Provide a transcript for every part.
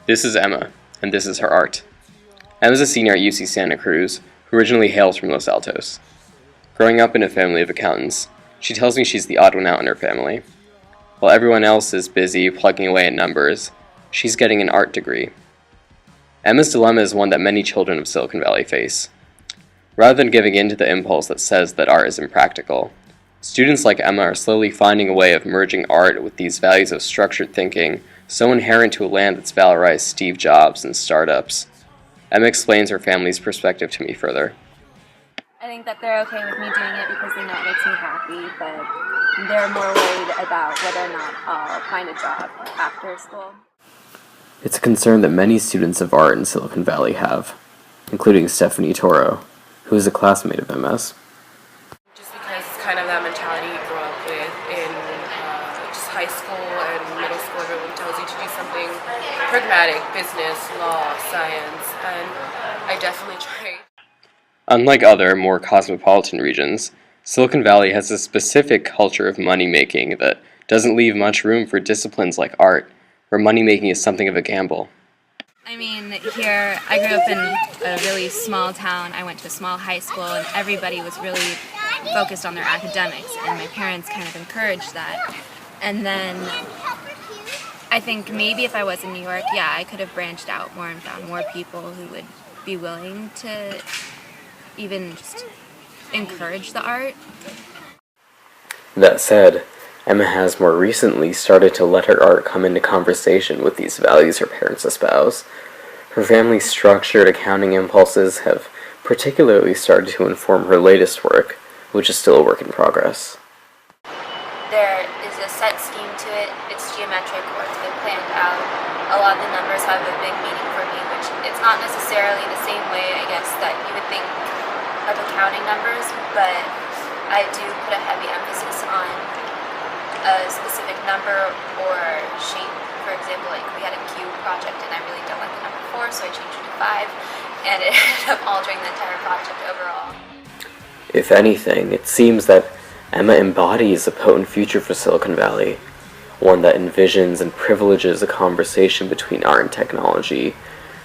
This is Emma, and this is her art. Emma's a senior at UC Santa Cruz, who originally hails from Los Altos. Growing up in a family of accountants, she tells me she's the odd one out in her family. While everyone else is busy plugging away at numbers, she's getting an art degree. Emma's dilemma is one that many children of Silicon Valley face. Rather than giving in to the impulse that says that art is impractical, students like Emma are slowly finding a way of merging art with these values of structured thinking so inherent to a land that's valorized Steve Jobs and startups. Emma explains her family's perspective to me further. I think that they're okay with me doing it because they know it makes me happy, but they're more worried about whether or not I'll find a job after school. It's a concern that many students of art in Silicon Valley have, including Stephanie Toro, who is a classmate of Emma's. Just because it's kind of that mentality you grow up with in just high school and middle school, everyone tells you to do something pragmatic, business, law, science, and I definitely tried. Unlike other, more cosmopolitan regions, Silicon Valley has a specific culture of money-making that doesn't leave much room for disciplines like art, where money-making is something of a gamble. I mean, here, I grew up in a really small town. I went to a small high school, and everybody was really focused on their academics, and my parents kind of encouraged that. And then I think maybe if I was in New York, I could have branched out more and found more people who would be willing to even just encourage the art. That said, Emma has more recently started to let her art come into conversation with these values her parents espouse. Her family's structured accounting impulses have particularly started to inform her latest work, which is still a work in progress. There is a set scheme to it. It's geometric, or it's been planned out. A lot of the numbers have a big meaning for me, which it's not necessarily the same way, I guess, that you would think of accounting numbers, but I do put a heavy emphasis on a specific number or shape. For example, like we had a cube project and I really don't like the number 4, so I changed it to 5, and it ended up altering the entire project overall. If anything, it seems that Emma embodies a potent future for Silicon Valley, one that envisions and privileges a conversation between art and technology,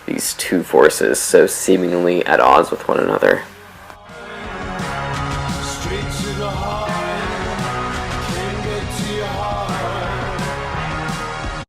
these two forces so seemingly at odds with one another.